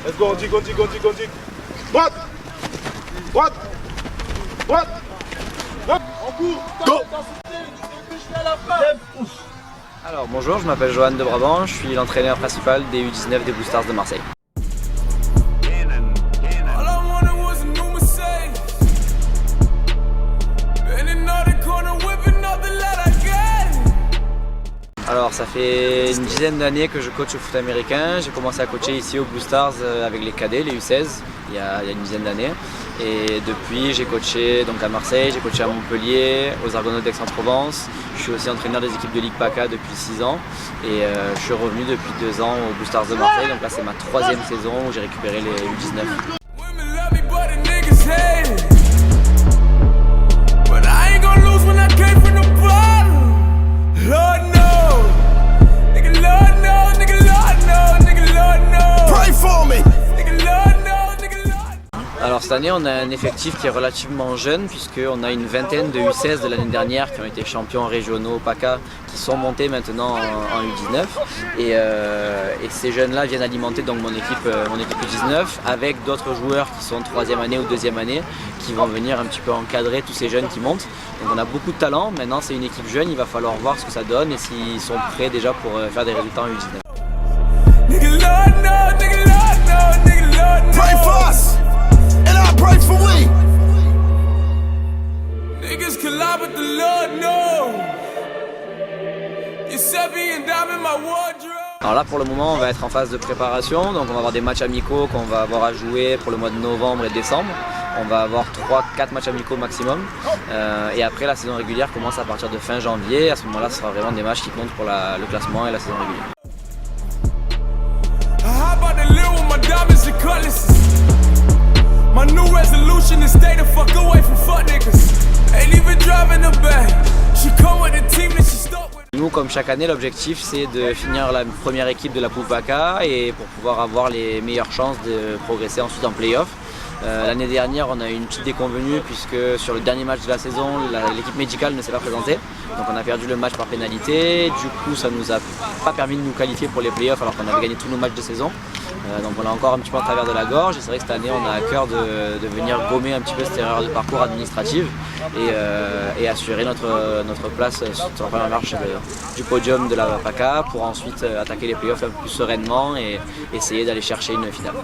Let's go, on dig, on dig, on dig, on dig. Droite. Droite. Droite. En cours. Go. Alors bonjour, je m'appelle Johan de Brabant, je suis l'entraîneur principal des U19 des Blue Stars de Marseille. Alors ça fait une dizaine d'années que je coach au foot américain. J'ai commencé à coacher ici aux Blue Stars avec les cadets, les U16, il y a une dizaine d'années. Et depuis j'ai coaché donc à Marseille, j'ai coaché à Montpellier, aux Argonautes d'Aix-en-Provence. Je suis aussi entraîneur des équipes de Ligue PACA depuis 6 ans. Et je suis revenu depuis 2 ans aux Blue Stars de Marseille. Donc là c'est ma 3e saison où j'ai récupéré les U19. Alors cette année on a un effectif qui est relativement jeune puisqu'on a une vingtaine de U16 de l'année dernière qui ont été champions régionaux PACA qui sont montés maintenant en U19 et ces jeunes là viennent alimenter donc mon équipe U19 avec d'autres joueurs qui sont 3e année ou 2e année qui vont venir un petit peu encadrer tous ces jeunes qui montent. Donc on a beaucoup de talent, maintenant c'est une équipe jeune, il va falloir voir ce que ça donne et s'ils sont prêts déjà pour faire des résultats en U19. Alors là pour le moment on va être en phase de préparation, donc on va avoir des matchs amicaux qu'on va avoir à jouer pour le mois de novembre et décembre. On va avoir 3-4 matchs amicaux maximum et après la saison régulière commence à partir de fin janvier. À ce moment là ce sera vraiment des matchs qui comptent pour le classement et la saison régulière. Nous, comme chaque année, l'objectif c'est de finir la première équipe de la poule PACA et pour pouvoir avoir les meilleures chances de progresser ensuite en play-off. L'année dernière, on a eu une petite déconvenue puisque sur le dernier match de la saison, l'équipe médicale ne s'est pas présentée. Donc on a perdu le match par pénalité. Du coup, ça ne nous a pas permis de nous qualifier pour les play-offs alors qu'on avait gagné tous nos matchs de saison. Donc on a encore un petit peu en travers de la gorge et c'est vrai que cette année on a à cœur de venir gommer un petit peu cette erreur de parcours administrative et assurer notre place sur la première marche du podium de la PACA pour ensuite attaquer les playoffs un peu plus sereinement et essayer d'aller chercher une finale.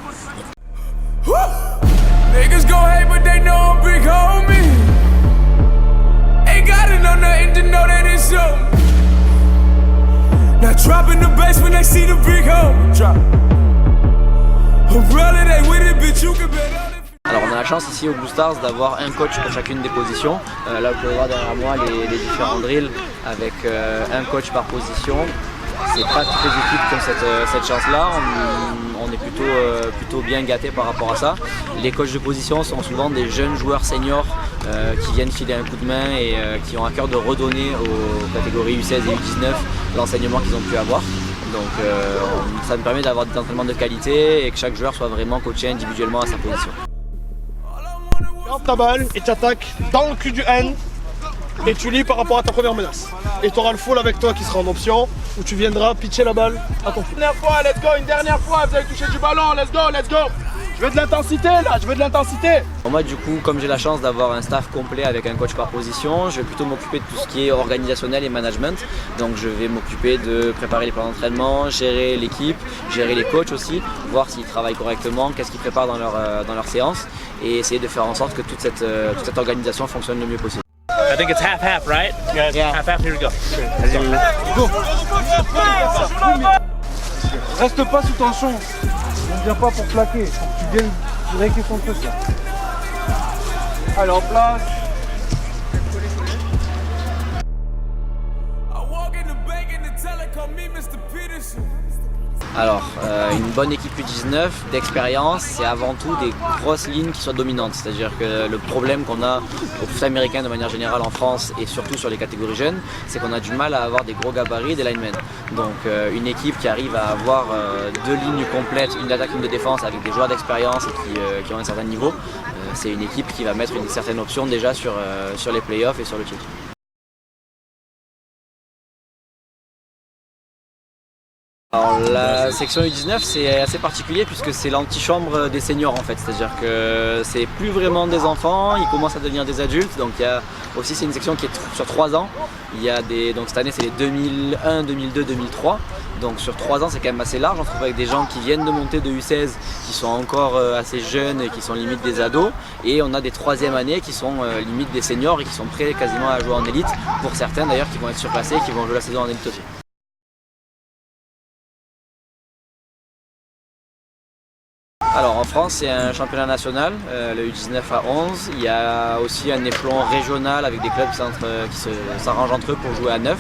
Alors on a la chance ici aux Blue Stars d'avoir un coach pour chacune des positions. Là vous pouvez voir derrière moi les différents drills avec un coach par position. C'est pas toutes les équipes qui ont cette chance-là. On est plutôt bien gâtés par rapport à ça. Les coachs de position sont souvent des jeunes joueurs seniors qui viennent filer un coup de main et qui ont à cœur de redonner aux catégories U16 et U19 l'enseignement qu'ils ont pu avoir. Donc ça me permet d'avoir des entraînements de qualité et que chaque joueur soit vraiment coaché individuellement à sa position. Garde ta balle et tu attaques dans le cul du N et tu lis par rapport à ta première menace. Et tu auras le full avec toi qui sera en option où tu viendras pitcher la balle à ton full. Une dernière fois, let's go, une dernière fois, vous allez toucher du ballon, let's go, let's go. Je veux de l'intensité là, je veux de l'intensité. Moi du coup, comme j'ai la chance d'avoir un staff complet avec un coach par position, je vais plutôt m'occuper de tout ce qui est organisationnel et management. Donc je vais m'occuper de préparer les plans d'entraînement, gérer l'équipe, gérer les coachs aussi, voir s'ils travaillent correctement, qu'est-ce qu'ils préparent dans leur séance et essayer de faire en sorte que toute cette organisation fonctionne le mieux possible. I think it's half-half, right? Yeah. Half-half, here we go. Go. Reste pas sous tension. On ne vient pas pour plaquer. Tu viens régler ton truc là. Allez en place. Alors, une bonne équipe U19 d'expérience, c'est avant tout des grosses lignes qui soient dominantes. C'est-à-dire que le problème qu'on a au foot américain de manière générale en France et surtout sur les catégories jeunes, c'est qu'on a du mal à avoir des gros gabarits et des linemen. Donc une équipe qui arrive à avoir 2 lignes complètes, une d'attaque, une de défense avec des joueurs d'expérience et qui ont un certain niveau, c'est une équipe qui va mettre une certaine option déjà sur les playoffs et sur le titre. Alors la section U19 c'est assez particulier puisque c'est l'antichambre des seniors en fait, c'est-à-dire que c'est plus vraiment des enfants, ils commencent à devenir des adultes, donc il y a aussi c'est une section qui est sur 3 ans, il y a donc cette année c'est les 2001, 2002, 2003, donc sur 3 ans c'est quand même assez large, on se retrouve avec des gens qui viennent de monter de U16 qui sont encore assez jeunes et qui sont limite des ados, et on a des 3e années qui sont limite des seniors et qui sont prêts quasiment à jouer en élite, pour certains d'ailleurs qui vont être surclassés et qui vont jouer la saison en élite aussi. Alors en France c'est un championnat national, le U19 à 11, il y a aussi un échelon régional avec des clubs qui s'arrangent entre eux pour jouer à 9,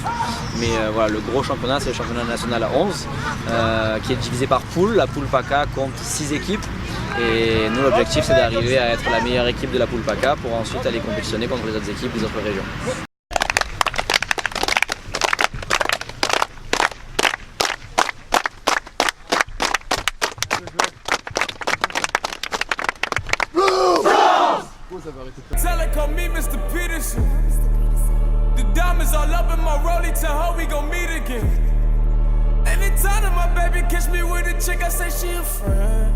mais voilà, le gros championnat c'est le championnat national à 11 qui est divisé par poule. La poule PACA compte 6 équipes et nous l'objectif c'est d'arriver à être la meilleure équipe de la poule PACA pour ensuite aller compétitionner contre les autres équipes des autres régions. Tell her call me Mr. Peterson. The diamonds all up in my rollie, tell her we gon' meet again. Anytime that my baby catch me with a chick, I say she a friend.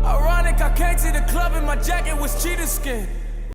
Ironic, I came to the club and my jacket was cheetah skin.